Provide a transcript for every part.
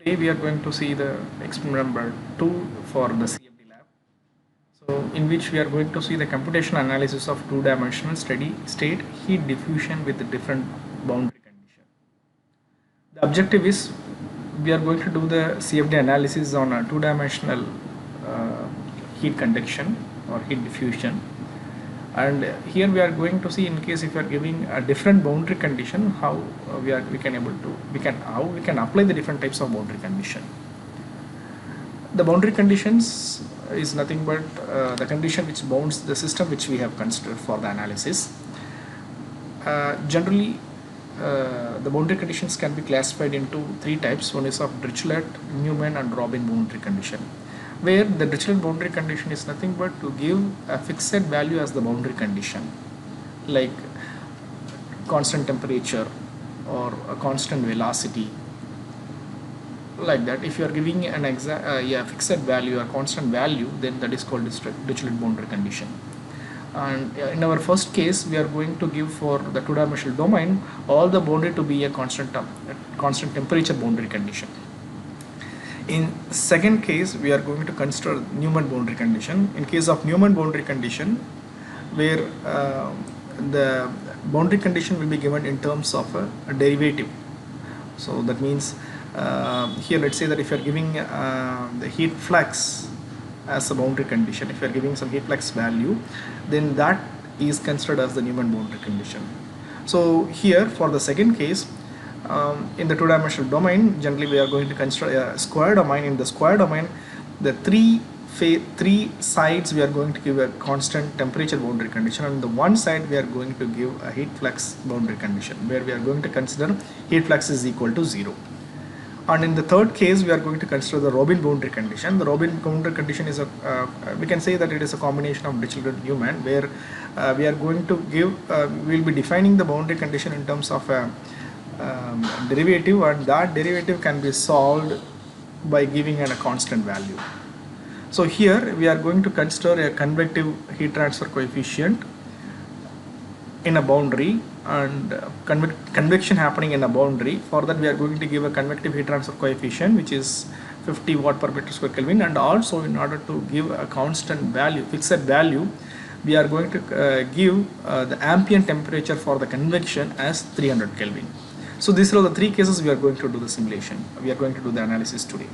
Today we are going to see the experiment number 2 for the CFD lab. So in which we are going to see the computational analysis of two-dimensional steady state heat diffusion with different boundary condition. The objective is we are going to do the CFD analysis on a two-dimensional uh, heat conduction or heat diffusion, and here we are going to see in case if you are giving a different boundary condition how we can apply the different types of boundary condition. The boundary conditions is nothing but the condition which bounds the system which we have considered for the analysis. Generally, the boundary conditions can be classified into three types. One is of Dirichlet, Newman and Robin boundary condition, where the Dirichlet boundary condition is nothing but to give a fixed value as the boundary condition, like constant temperature or a constant velocity, like that. If you are giving an fixed value or constant value, then that is called Dirichlet boundary condition. And in our first case we are going to give for the two-dimensional domain all the boundary to be a constant temperature boundary condition. In second case we are going to consider Newman boundary condition. In case of Newman boundary condition, where the boundary condition will be given in terms of a derivative. So that means here let's say that if you are giving the heat flux as a boundary condition, if you are giving some heat flux value, then that is considered as the Newman boundary condition. So here for the second case, in the two-dimensional domain, generally we are going to consider a square domain. In the square domain, the three sides we are going to give a constant temperature boundary condition, and on the one side we are going to give a heat flux boundary condition where we are going to consider heat flux is equal to 0. And in the third case we are going to consider the Robin boundary condition. The Robin boundary condition is we can say that it is a combination of Dirichlet and Newman, where we are going to give we will be defining the boundary condition in terms of a derivative, and that derivative can be solved by giving a constant value. So here we are going to consider a convective heat transfer coefficient in a boundary, and convection happening in a boundary. For that we are going to give a convective heat transfer coefficient which is 50 watt per meter square Kelvin, and also in order to give a constant value, fixed value, we are going to give the ambient temperature for the convection as 300 Kelvin. So these are the three cases we are going to do the simulation. We are going to do the analysis today.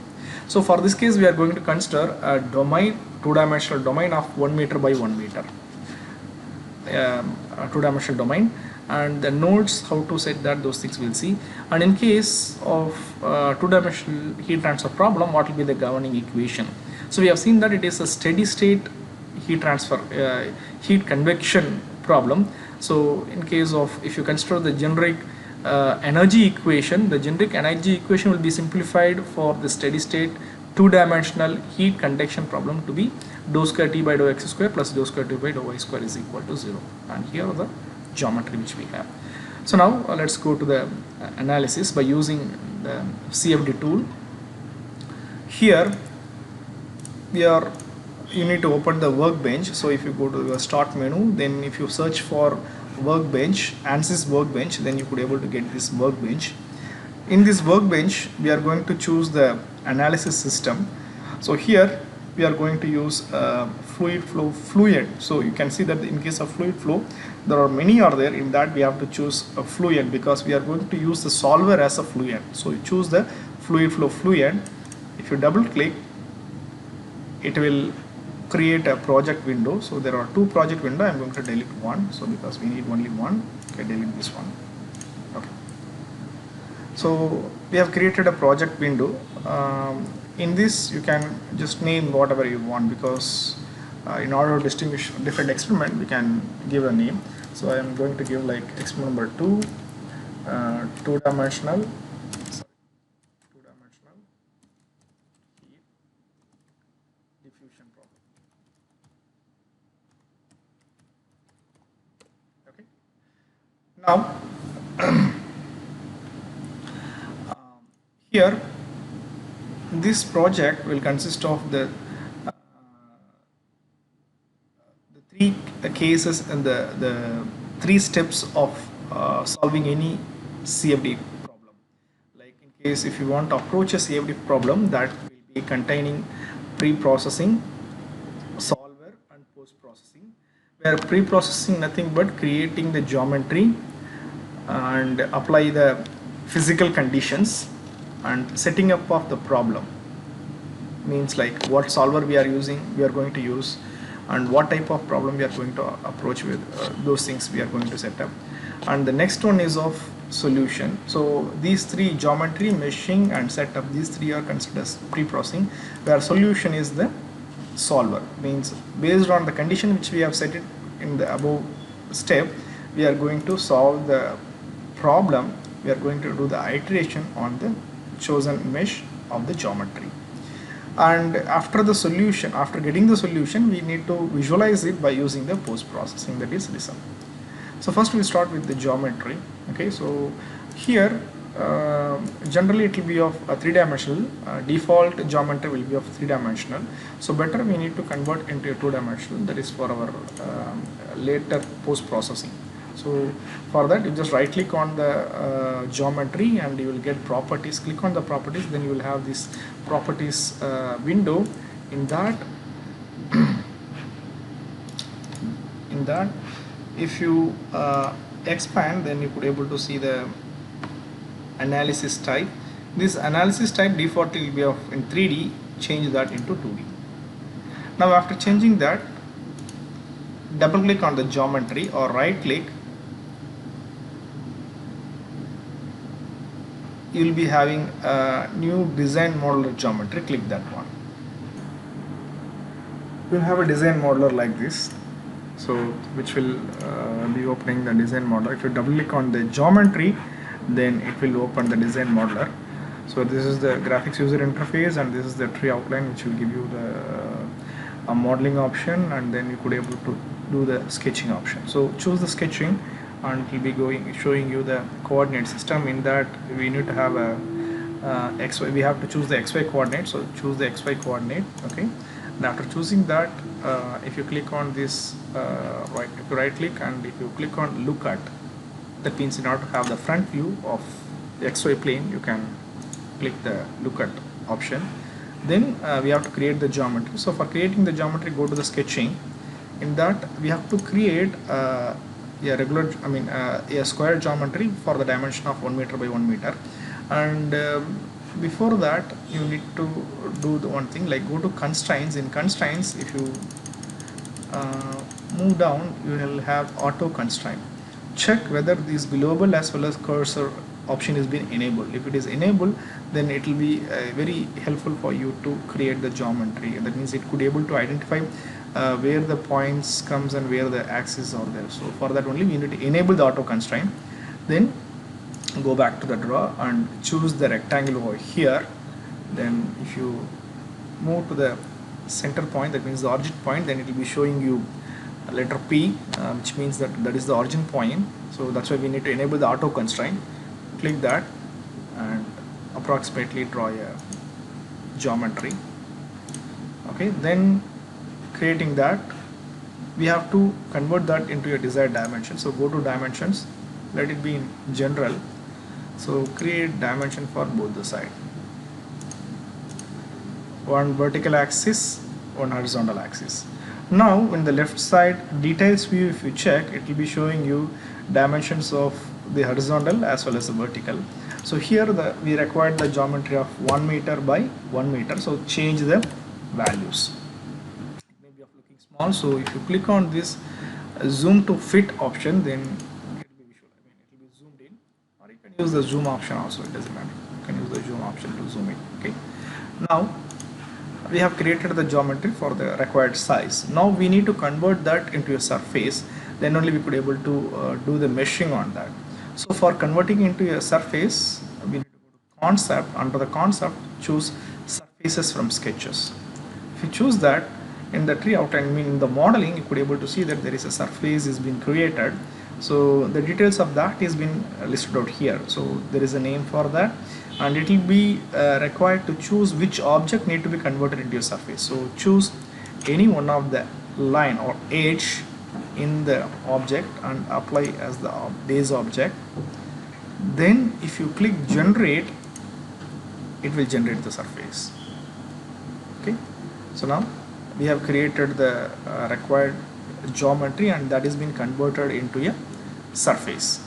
So for this case we are going to consider a domain, two-dimensional domain of 1 meter by 1 meter, a two-dimensional domain, and the nodes how to set that, those things we'll see. And in case of two-dimensional heat transfer problem, what will be the governing equation? So we have seen that it is a steady state heat transfer heat convection problem. So in case of, if you consider the generic energy equation, the generic energy equation will be simplified for the steady state two-dimensional heat conduction problem to be dou square T by dou x square plus dou square T by dou y square is equal to 0. And here are the geometry which we have. So now let's go to the analysis by using the CFD tool. Here you need to open the workbench. So if you go to your start menu, then if you search for workbench, ANSYS workbench, then you could able to get this workbench. In this workbench we are going to choose the analysis system. So here we are going to use fluid flow fluid. So you can see that in case of fluid flow there are many are there. In that we have to choose a fluid because we are going to use the solver as a fluid. So you choose the fluid flow fluid. If you double click, it will create a project window. So there are two project window. I'm going to delete one, so because we need only one. Okay, delete this one. Okay, so we have created a project window. In this you can just name whatever you want, because in order to distinguish different experiment we can give a name. So I am going to give like experiment number 2, two-dimensional heat diffusion problem. Okay, now here this project will consist of the three cases and the three steps of solving any CFD problem. Like in is if you want to approach a CFD problem, that will be containing pre-processing, solver and post-processing, where pre-processing nothing but creating the geometry and apply the physical conditions and setting up of the problem, means like what solver we are using, we are going to use, and what type of problem we are going to approach with, those things we are going to set up. And the next one is of solution. So these three, geometry, meshing and setup, these three are considered as pre-processing, where solution is the solver, means based on the condition which we have set it in the above step, we are going to solve the problem, we are going to do the iteration on the chosen mesh of the geometry. And after the solution, after getting the solution, we need to visualize it by using the post processing, that is RISM. So first we start with the geometry. Okay, so here generally it will be of a three-dimensional, default geometry will be of three-dimensional, so better we need to convert into a two-dimensional, that is for our later post processing. So for that, you just right click on the geometry and you will get properties. Click on the properties, then you will have this properties window. In that if you expand, then you could able to see the analysis type. This analysis type default will be of in 3D, change that into 2D. Now after changing that, double click on the geometry or right click, you will be having a new design modeler geometry. Click that one. You will have a design modeler like this, so which will be opening the design modeler. If you double click on the geometry, then it will open the design modeler. So this is the graphics user interface, and this is the tree outline which will give you the modeling option, and then you could able to do the sketching option. So choose the sketching and it will be showing you the coordinate system. In that we need to have a XY, we have to choose the XY coordinate, so choose the XY coordinate. Okay, and after choosing that, if you click on this if you right click and if you click on look at, that means in order to have the front view of the XY plane, you can click the look at option. Then we have to create the geometry. So for creating the geometry, go to the sketching. In that we have to create a square geometry for the dimension of 1 meter by 1 meter. And before that, you need to do the one thing, like go to constraints. In constraints, if you move down, you will have auto constraint. Check whether this global as well as cursor option is being enabled. If it is enabled, then it will be very helpful for you to create the geometry. That means it could able to identify where the points comes and where the axes are there. So for that only we need to enable the auto constraint. Then go back to the draw and choose the rectangle over here. Then if you move to the center point, that means the origin point, then it will be showing you letter P, which means that is the origin point. So that's why we need to enable the auto constraint. Click that and approximately draw a geometry. Okay, then creating that, we have to convert that into a desired dimension. So go to dimensions, let it be in general. So create dimension for both the side, one vertical axis, one horizontal axis. Now in the left side details view, if you check, it will be showing you dimensions of the horizontal as well as the vertical. So here we required the geometry of 1 meter by 1 meter, so change the values. Also, if you click on this zoom to fit option, then it will be visual. It will be zoomed in, or you can use the zoom option also. It doesn't matter. You can use the zoom option to zoom in. Okay. Now we have created the geometry for the required size. Now we need to convert that into a surface. Then only we could able to do the meshing on that. So for converting into a surface, we need to go to concept. Under the concept, choose surfaces from sketches. If you choose that, in the tree outline, in the modeling, you could able to see that there is a surface is being created. So the details of that is been listed out here. So there is a name for that, and it will be required to choose which object need to be converted into a surface. So choose any one of the line or edge in the object and apply as the base object. Then if you click generate, it will generate the surface. Okay, so now we have created the required geometry, and that is been converted into a surface.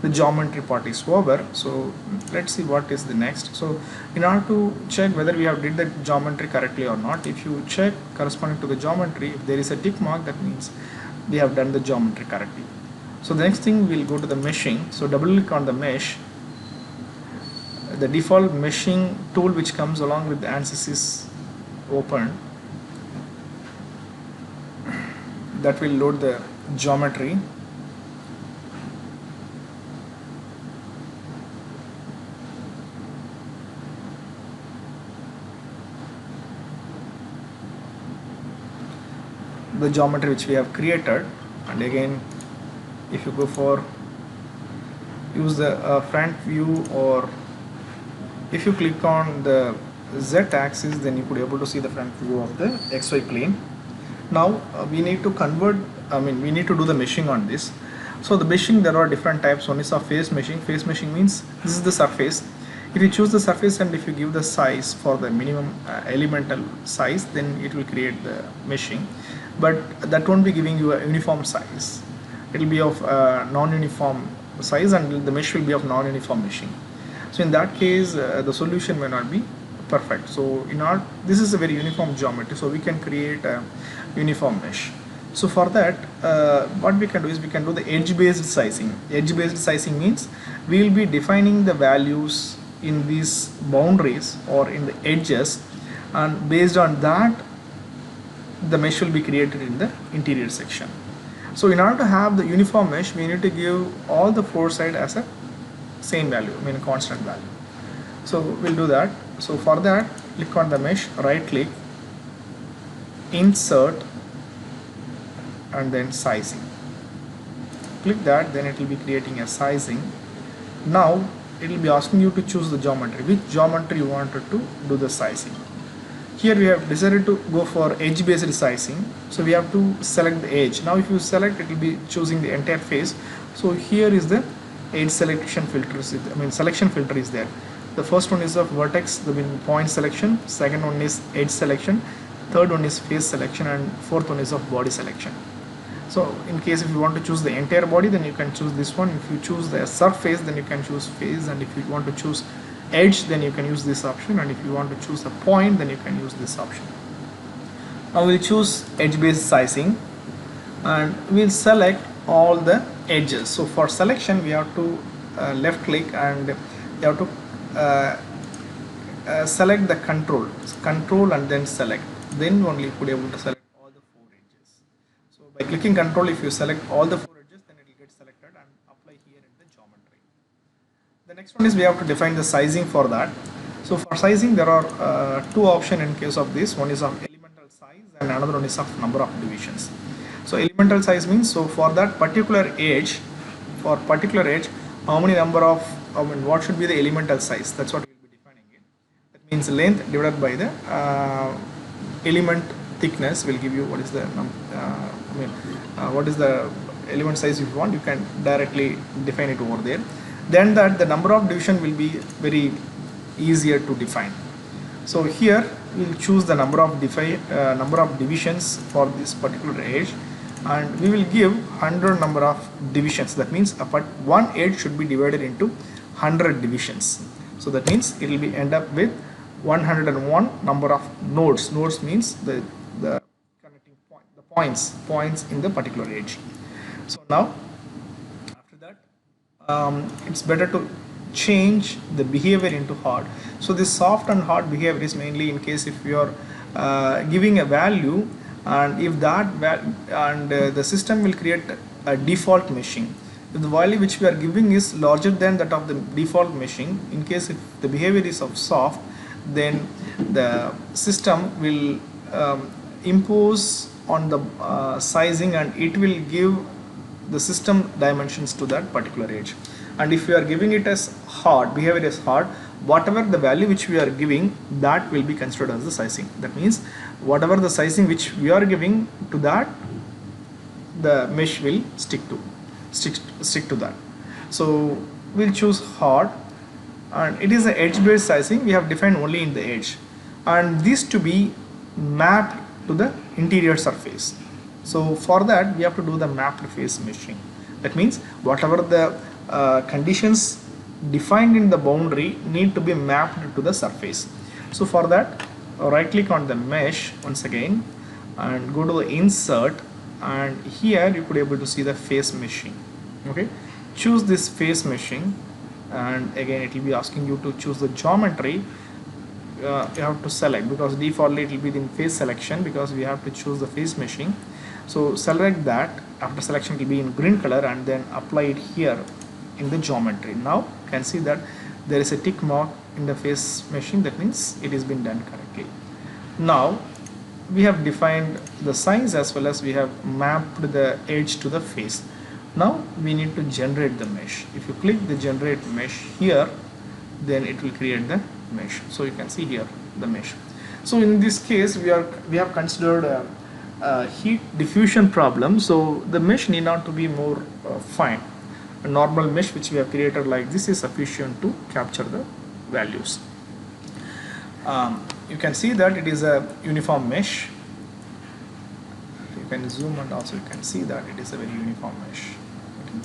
The geometry part is over. So let's see what is the next. So in order to check whether we have did the geometry correctly or not, if you check corresponding to the geometry, if there is a tick mark, that means we have done the geometry correctly. So the next thing, we'll go to the meshing. So double click on the mesh. The default meshing tool which comes along with the ANSYS is open. That will load the geometry. The geometry which we have created, and again if you go for use the front view, or if you click on the Z axis, then you could able to see the front view of the XY plane. Now we need to convert, we need to do the meshing on this. So the meshing, there are different types. One is of face meshing. Face meshing means this is the surface. If you choose the surface and if you give the size for the minimum elemental size, then it will create the meshing, but that won't be giving you a uniform size. It will be of non-uniform size, and the mesh will be of non-uniform meshing. So in that case, the solution may not be perfect. So this is a very uniform geometry, so we can create a uniform mesh. So for that, what we can do is we can do the edge-based sizing. Edge-based sizing means we will be defining the values in these boundaries or in the edges, and based on that, the mesh will be created in the interior section. So in order to have the uniform mesh, we need to give all the four sides as a same value, constant value. So we'll do that. So for that, click on the mesh, right click, insert, and then sizing. Click that, then it will be creating a sizing. Now it will be asking you to choose the geometry, which geometry you wanted to do the sizing. Here we have decided to go for edge based sizing, so we have to select the edge. Now if you select, it will be choosing the entire face. So here is the edge selection filter, selection filter is there. The first one is of vertex, the point selection, second one is edge selection, third one is face selection, and fourth one is of body selection. So in case if you want to choose the entire body, then you can choose this one. If you choose the surface, then you can choose face, and if you want to choose edge, then you can use this option, and if you want to choose a point, then you can use this option. Now we'll choose edge based sizing, and we'll select all the edges. So for selection, we have to left click, and you have to select the control and then select, then only you could able to select all the four edges. So by clicking control, if you select all the four edges, then it will get selected and apply here in the geometry. The next one is we have to define the sizing for that. So for sizing, there are two options in case of this. One is of elemental size and another one is of number of divisions. So elemental size means, so for that particular edge, how many number of, what should be the elemental size, that's what we will be defining it. That means length divided by the element thickness will give you what is the what is the element size. If you want, you can directly define it over there. Then that the number of division will be very easier to define. So here we'll choose the number of divisions for this particular edge, and we will give 100 number of divisions. That means one edge should be divided into 100 divisions. So that means it will be end up with 101 number of nodes. Nodes means the connecting point, the points in the particular edge. So now after that, it's better to change the behavior into hard. So this soft and hard behavior is mainly in case if you are giving a value, and if that the system will create a default meshing. If the value which we are giving is larger than that of the default meshing, in case if the behavior is of soft, then the system will impose on the sizing, and it will give the system dimensions to that particular edge. And if we are giving it as hard, behavior is hard, whatever the value which we are giving, that will be considered as the sizing. That means whatever the sizing which we are giving to that, the mesh will stick to that. So we'll choose hard, and it is a edge based sizing. We have defined only in the edge, and this to be mapped to the interior surface. So for that we have to do the mapped face meshing. That means whatever the conditions defined in the boundary need to be mapped to the surface. So for that, right click on the mesh once again and go to the insert, and here you could able to see the face meshing. Okay, choose this face meshing, and again it will be asking you to choose the geometry. You have to select, because defaultly it will be in face selection, because we have to choose the face meshing. So select that. After selection it will be in green color, and then apply it here in the geometry. Now you can see that there is a tick mark in the face meshing. That means it has been done correctly. Now we have defined the size as well as we have mapped the edge to the face. Now we need to generate the mesh. If you click the generate mesh here, then it will create the mesh. So you can see here the mesh. So in this case we have considered a heat diffusion problem, so the mesh need not to be more fine. A normal mesh which we have created like this is sufficient to capture the values. You can see that it is a uniform mesh. You can zoom and also you can see that it is a very uniform mesh. Okay.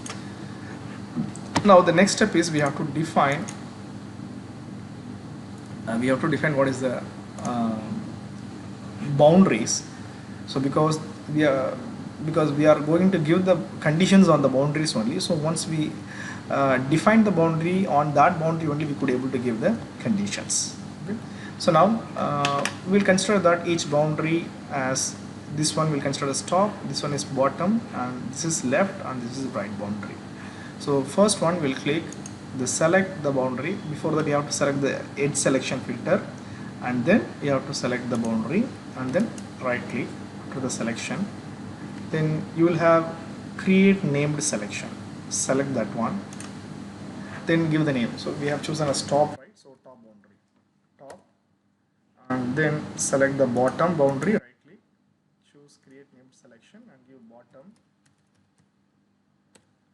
Now the next step is we have to define what is the boundaries. So because we are going to give the conditions on the boundaries only, so once we define the boundary, on that boundary only we could able to give the conditions. Okay. So now we'll consider that each boundary as this one we'll consider as top, this one is bottom, and this is left, and this is right boundary. So first one we'll click the select the boundary. Before that you have to select the edge selection filter, and then you have to select the boundary, and then right click to the selection. Then you will have create named selection. Select that one, then give the name. So we have chosen as top, right? So top boundary, top, and then select the bottom boundary. Right click, choose create named selection, and give bottom.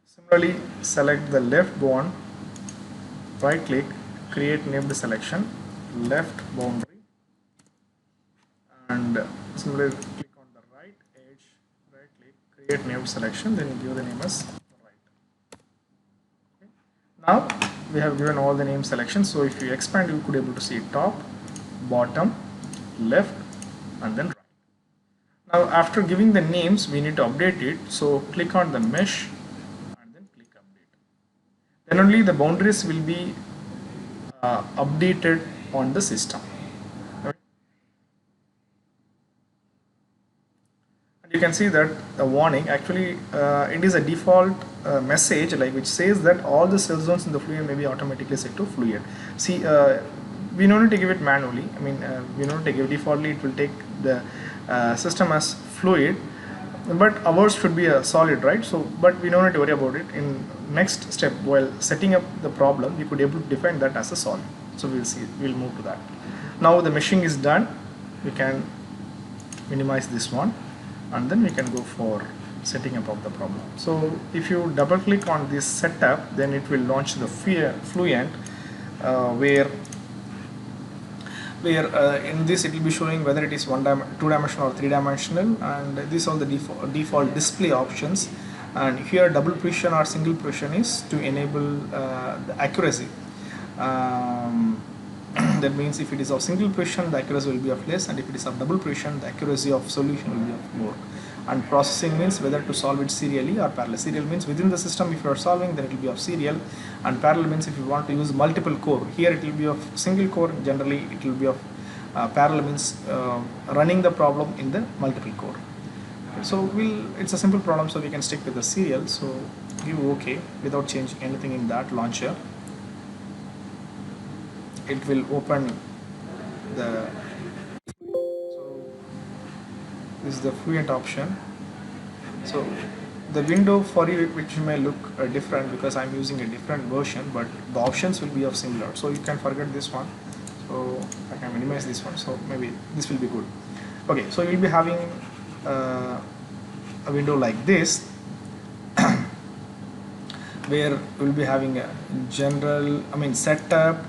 Similarly, select the left one. Right click, create named selection, left boundary, and similarly click on the right edge, right click, create named selection, then give the name as right. Okay. Now we have given all the name selections, so if you expand you could able to see top, bottom, left, and then right. Now after giving the names we need to update it, so click on the mesh and then click update. Then only the boundaries will be updated on the system. Okay. And you can see that the warning, actually it is a default message like which says that all the cell zones in the fluid may be automatically set to fluid. See, we don't need to give it manually. I mean, we don't need to give defaultly. It will take the system as fluid, but ours should be a solid, right? So but we don't need to worry about it. In next step, while setting up the problem, we could able to define that as a solid. So we'll move to that. Now the meshing is done. We can minimize this one, and then we can go for setting up of the problem. So if you double click on this setup, then it will launch the Fluent, where in this it will be showing whether it is 2-dimensional or 3-dimensional, and these are the default display options. And here double precision or single precision is to enable the accuracy. That means if it is of single precision, the accuracy will be of less, and if it is of double precision, the accuracy of solution will be of more. And processing means whether to solve it serially or parallel. Serial means within the system if you are solving, then it will be of serial, and parallel means if you want to use multiple core. Here it will be of single core, generally it will be of parallel means running the problem in the multiple core. Okay, so it's a simple problem, so we can stick with the serial. So give OK without changing anything in that launcher. It will open the, so this is the Fluent option. So the window for you which may look different because I'm using a different version, but the options will be of similar, so you can forget this one. So I can minimize this one, so maybe this will be good. Okay, so you'll be having a window like this. where we'll be having a general, setup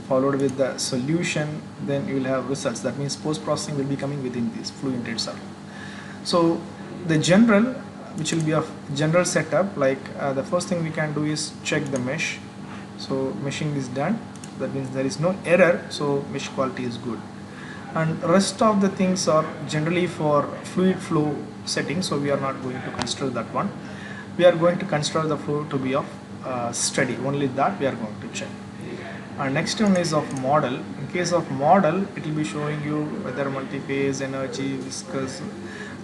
followed with the solution, then you will have results. That means post processing will be coming within this Fluent itself. So the general, which will be of general setup, like the first thing we can do is check the mesh. So meshing is done, that means there is no error, so mesh quality is good. And rest of the things are generally for fluid flow settings, so we are not going to consider that one. We are going to consider the flow to be of steady, only that we are going to check. And next one is of model. In case of model, it will be showing you whether multi-phase, energy, viscous,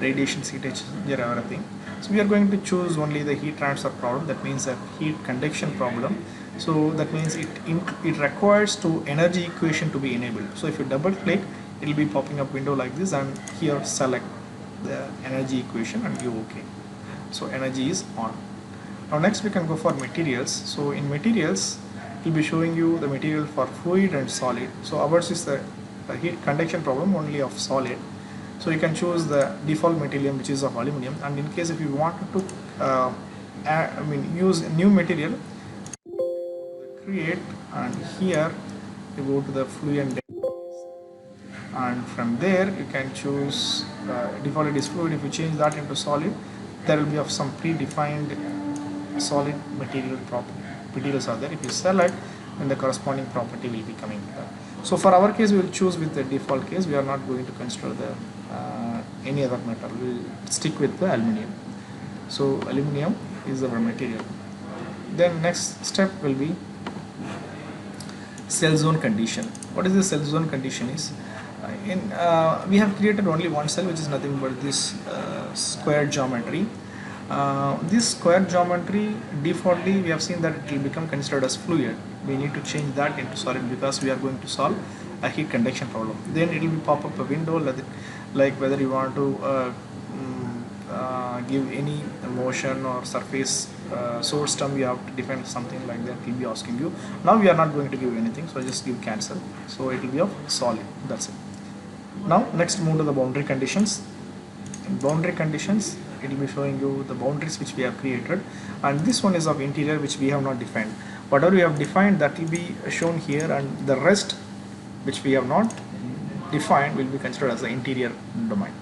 radiation, heat exchanger, everything. So we are going to choose only the heat transfer problem, that means a heat conduction problem. So that means it requires to energy equation to be enabled. So if you double click, it will be popping up window like this, and here select the energy equation and give OK. So energy is on. Now next we can go for materials. So in materials, it will be showing you the material for fluid and solid. So ours is the heat conduction problem only of solid. So you can choose the default material, which is of aluminum. And in case if you wanted to use a new material, create, and here you go to the fluid, and from there you can choose default it is fluid. If you change that into solid, there will be of some predefined solid materials are there. If you select, then the corresponding property will be coming here. So for our case, we will choose with the default case. We are not going to consider the any other metal. We will stick with the aluminum. So aluminum is our material. Then next step will be cell zone condition. What is the cell zone condition is? We have created only one cell, which is nothing but this square geometry. This square geometry, defaultly we have seen that it will become considered as fluid. We need to change that into solid because we are going to solve a heat conduction problem. Then it will pop up a window like whether you want to give any motion or surface source term. You have to define something like that. It will be asking you. Now we are not going to give anything, so just give cancel. So it will be of solid. That's it. Now next move to the boundary conditions. In boundary conditions, it will be showing you the boundaries which we have created, and this one is of interior, which we have not defined. Whatever we have defined, that will be shown here, and the rest which we have not defined will be considered as the interior domain.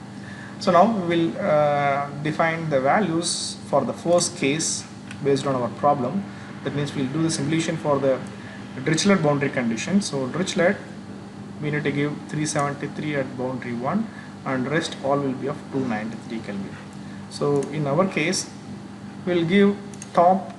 So now we will define the values for the first case based on our problem. That means we will do the simulation for the Dirichlet boundary condition. So Dirichlet, we need to give 373 at boundary 1, and rest all will be of 293 Kelvin. So in our case, we will give top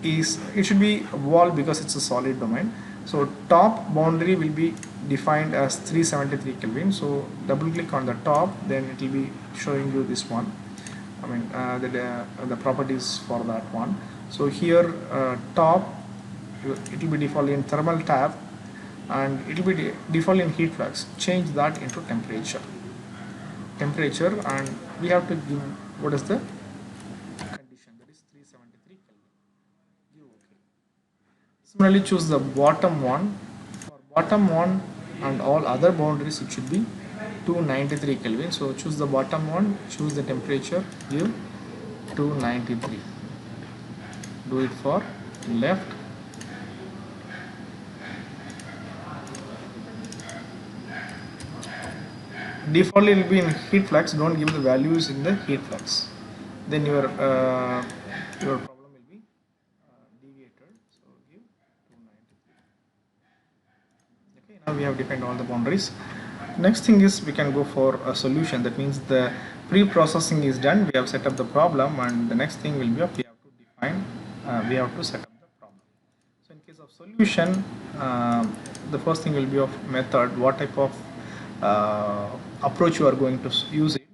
is, it should be a wall because it's a solid domain. So top boundary will be defined as 373 Kelvin. So double click on the top, then it will be showing you this one. The properties for that one. So here top, it will be default in thermal tab, and it will be default in heat flux. Change that into temperature, and we have to give what is the condition, that is 373 Kelvin. Give OK. Similarly, choose the bottom one. For bottom one and all other boundaries, it should be 293 Kelvin. So choose the bottom one, choose the temperature, give 293. Do it for left. Default it will be in heat flux. Don't give the values in the heat flux. Then your problem will be deviated. So give 293. Okay, now we have defined all the boundaries. Next thing is we can go for a solution. That means the pre-processing is done. We have set up the problem, and the next thing will be we have to define. We have to set up the problem. So in case of solution, the first thing will be of method. What type of approach you are going to use it.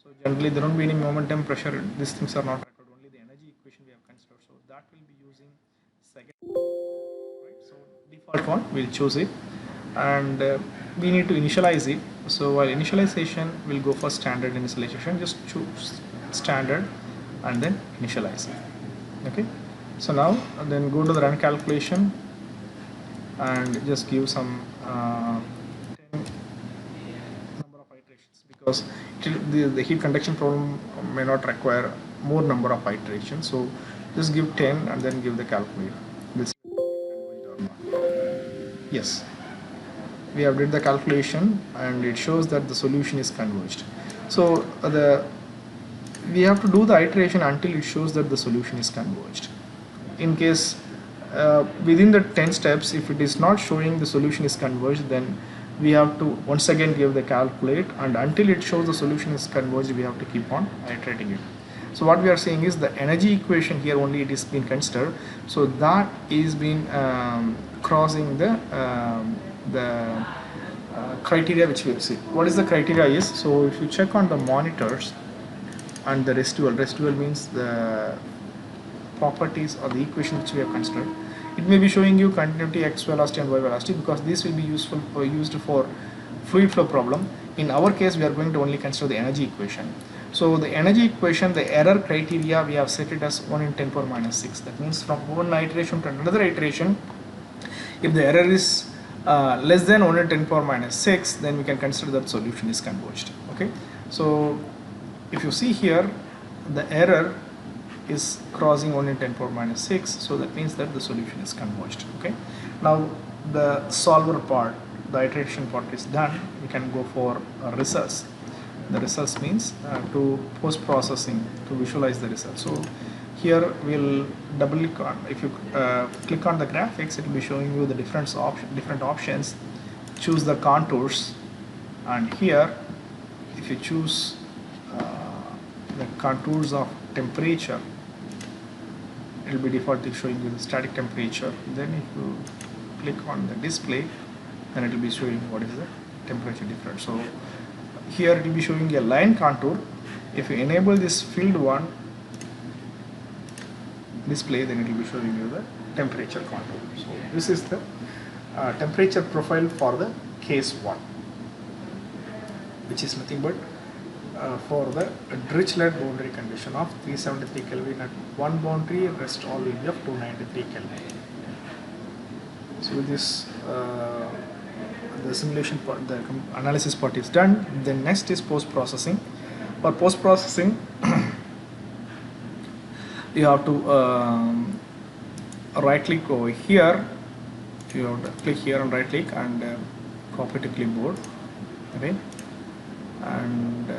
So generally there won't be any momentum, pressure. These things are not recorded. Only the energy equation we have considered. So that will be using second. Right. So default one we'll choose it, and we need to initialize it. So while initialization, we'll go for standard initialization. Just choose standard and then initialize it. Okay. So now then go to the run calculation and just give some 10 number of iterations, because the heat conduction problem may not require more number of iterations. So Just give 10 and then give the calculator. We'll see whether it converged or not. Yes, we have did the calculation and it shows that the solution is converged. So the we have to do the iteration until it shows that the solution is converged. In case within the 10 steps, if it is not showing the solution is converged, then we have to once again give the calculate, and until it shows the solution is converged, we have to keep on iterating it. So what we are saying is the energy equation here only it is being considered, so that is been crossing the criteria which we have seen. What is the criteria is, so if you check on the monitors and the residual means the properties or the equation which we have considered, it may be showing you continuity, x velocity and y velocity, because this will be useful or used for fluid flow problem. In our case, we are going to only consider the energy equation. So the energy equation, the error criteria, we have set it as 1 in 10 power minus 6. That means from one iteration to another iteration, if the error is less than 1 in 10 power minus 6, then we can consider that solution is converged. Okay, so if you see here, the error is crossing 1 in 10 power minus 6, so that means that the solution is converged. Okay, now the solver part, the iteration part is done. We can go for results. The results means to post processing, to visualize the results. So here we'll double click on, if you click on the graphics, it will be showing you the different options. Choose the contours, and here if you choose the contours of temperature, it will be defaultly showing you the static temperature. Then if you click on the display, then it will be showing what is the temperature difference. So here it will be showing a line contour. If you enable this filled one display, then it will be showing you the temperature contour. So this is the temperature profile for the case 1, which is nothing but for the Dirichlet boundary condition of 373 Kelvin at one boundary, rest all will be of 293 Kelvin. So with this the simulation part, the analysis part is done. Then next is post processing. For post processing, you have to right click over here. You have to click here and right click and copy to clipboard. Okay, and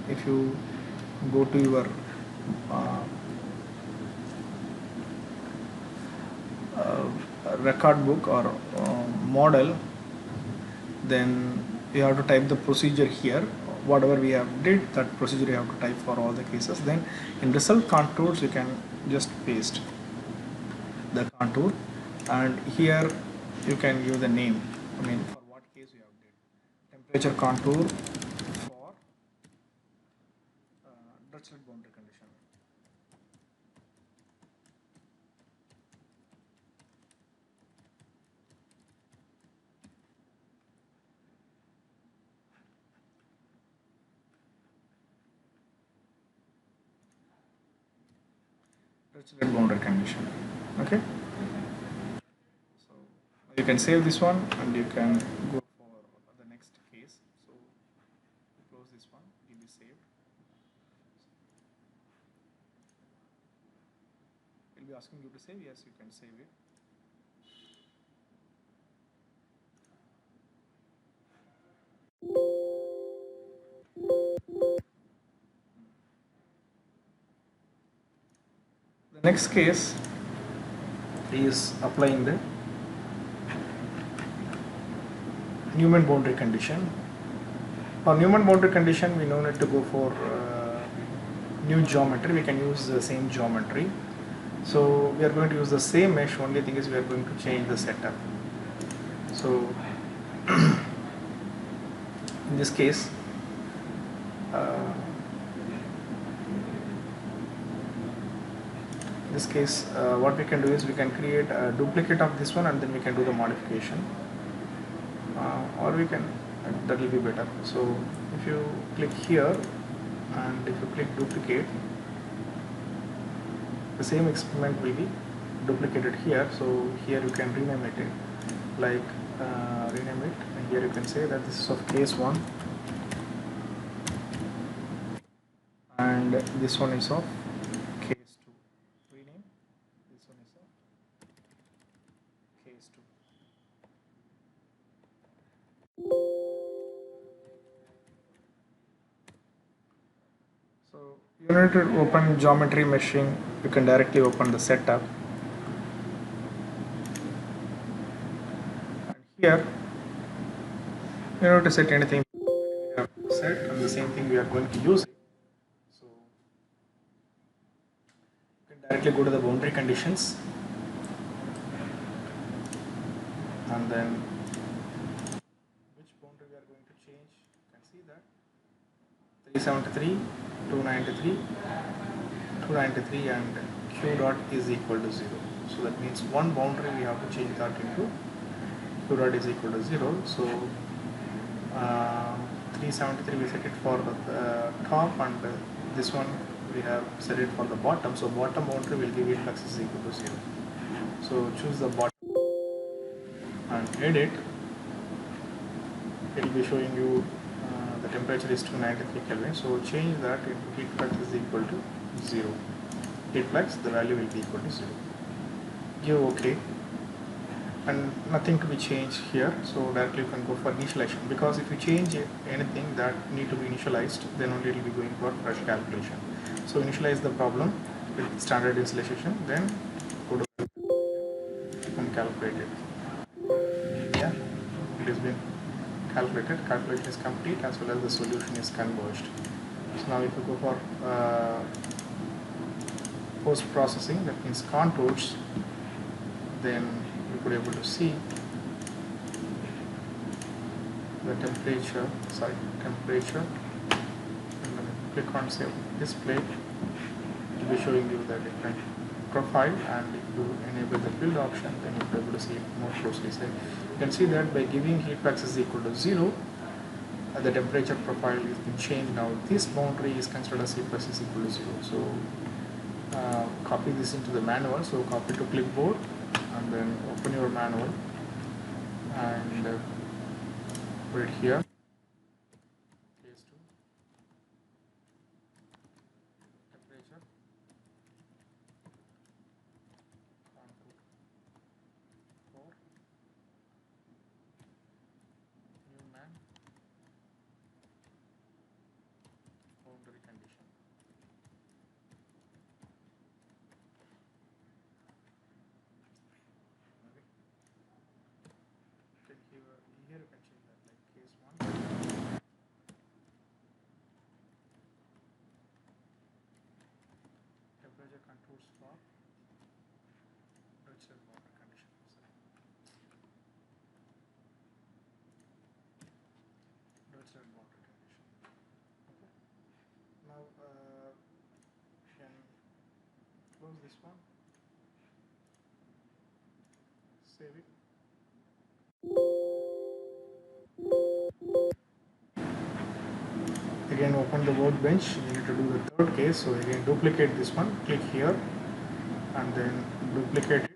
if you go to your record book or model, then you have to type the procedure here. Whatever we have did, that procedure you have to type for all the cases. Then in result contours, you can just paste the contour, and here you can give the name. I mean, for what case you have did temperature contour for Dirichlet boundary condition. Dirichlet boundary condition. Okay, so you can save this one and you can go for the next case. So close this one, it will be saved. It will be asking you to save. Yes, you can save it. The next case is applying the Newman boundary condition. For Newman boundary condition, we no need to go for new geometry. We can use the same geometry. So we are going to use the same mesh. Only thing is we are going to change the setup. So in this case, what we can do is we can create a duplicate of this one, and then we can do the modification, or we can, that will be better. So if you click here and if you click duplicate, the same experiment will be duplicated here. So here you can rename it like rename it, and here you can say that this is of case 1 and this one is of case 2. one is a case 2. So you need to open geometry meshing. You can directly open the setup, and here you don't have to set anything. We have set, and the same thing we are going to use it. So you can directly go to the boundary conditions, and then which boundary we are going to change. You can see that 373, 293, 293, and q dot is equal to 0. So that means one boundary we have to change that into q dot is equal to 0. So 373 we set it for the top, and this one we have set it for the bottom. So bottom boundary will give heat flux is equal to 0. So choose the bottom and edit. It will be showing you the temperature is 293 Kelvin. So change that into heat flux is equal to 0. Heat flux, the value will be equal to 0. Give OK, and nothing to be changed here. So directly you can go for initialization, because if you change anything that need to be initialized, then only it will be going for fresh calculation. So initialize the problem with standard initialization, then go to and calculate it. Yeah, it has been calculated. Calculation is complete as well as the solution is converged. So now if you go for post processing, that means contours, then you could able to see the temperature, and then click on save display. It will be showing you the different profile, and if you enable the build option, then you'll be able to see it more closely. So you can see that by giving heat flux is equal to 0, the temperature profile is been changed. Now this boundary is considered as heat flux is equal to 0. So copy this into the manual. So copy to clipboard, and then open your manual and put it here. Case 2, temperature, contour 4, Newman, boundary condition. Okay. Can here you can change that, like case 1. Temperature contours for Dirichlet boundary condition. Dirichlet boundary condition. Okay. Now you can close this one, save it. Again open the workbench. You need to do the third case. So again duplicate this one. Click here, and then duplicate it.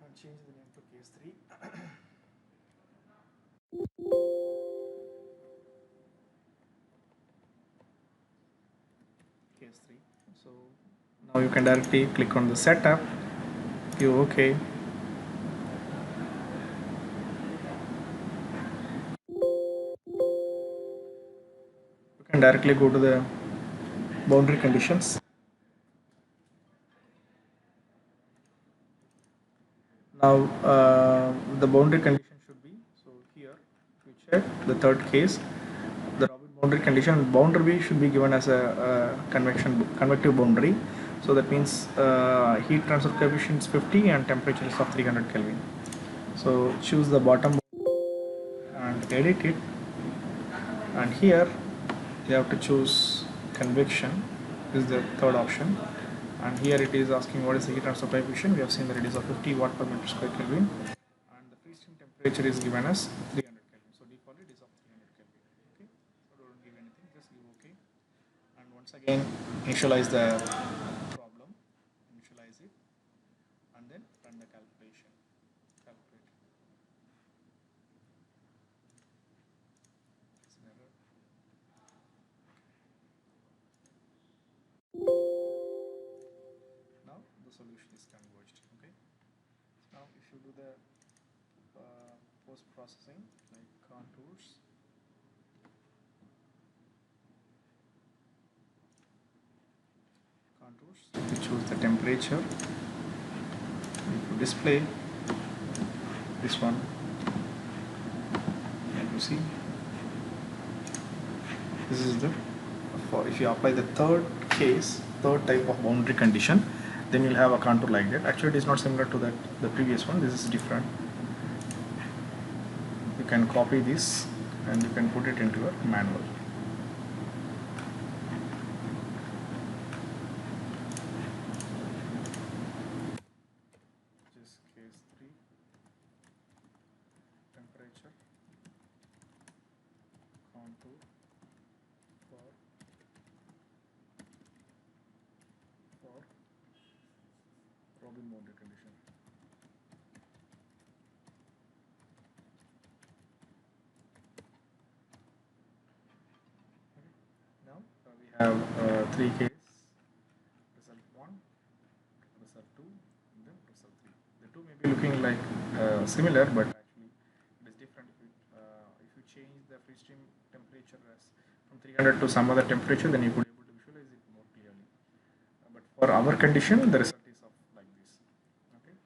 And change the name to case 3. Case 3. So now you can directly click on the setup, give OK. You can directly go to the boundary conditions. Now the boundary condition should be, so here we check the third case, the Robin boundary condition. Boundary should be given as a convective boundary. So that means heat transfer coefficient is 50 and temperature is of 300 Kelvin. So choose the bottom and edit it, and here you have to choose convection. This is the third option, and here it is asking what is the heat transfer coefficient. We have seen that it is of 50 watt per meter square Kelvin, and the freezing temperature is given as 300 Kelvin. So default it is of 300 Kelvin. Okay, so don't give anything, just give OK, and once again initialize the problem, initialize it, and then run the calculation. Calculate. you do the post processing like contours, you choose the temperature, if you display this one, and you see this is the, for if you apply the third type of boundary condition, then you'll have a contour like that. Actually it is not similar to that the previous one, this is different. You can copy this and you can put it into your manual. Just case 3, temperature, contour for Robin boundary condition. Now we have 3 case, result 1, result 2, and then result 3. The 2 may be looking like similar, but actually it is different. If you change the free stream temperature as from 300 to some other temperature, then you could be able to visualize it more clearly. But for our condition, the result is of like this. Okay.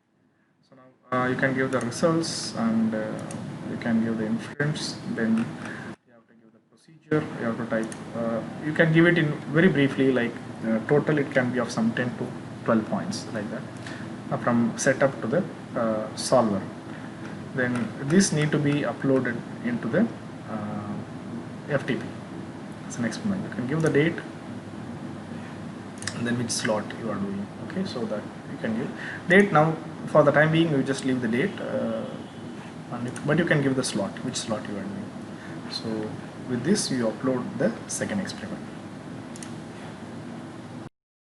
So now you can give the results, and you can give the inference, then you have to give the procedure, you have to type, you can give it in very briefly, like total it can be of some 10 to 12 points like that, from setup to the solver. Then this need to be uploaded into the FTP as an experiment. You can give the date and then which slot you are doing. Okay, so that you can give date. Now for the time being you just leave the date, but you can give the slot, which slot you are doing. So with this you upload the second experiment.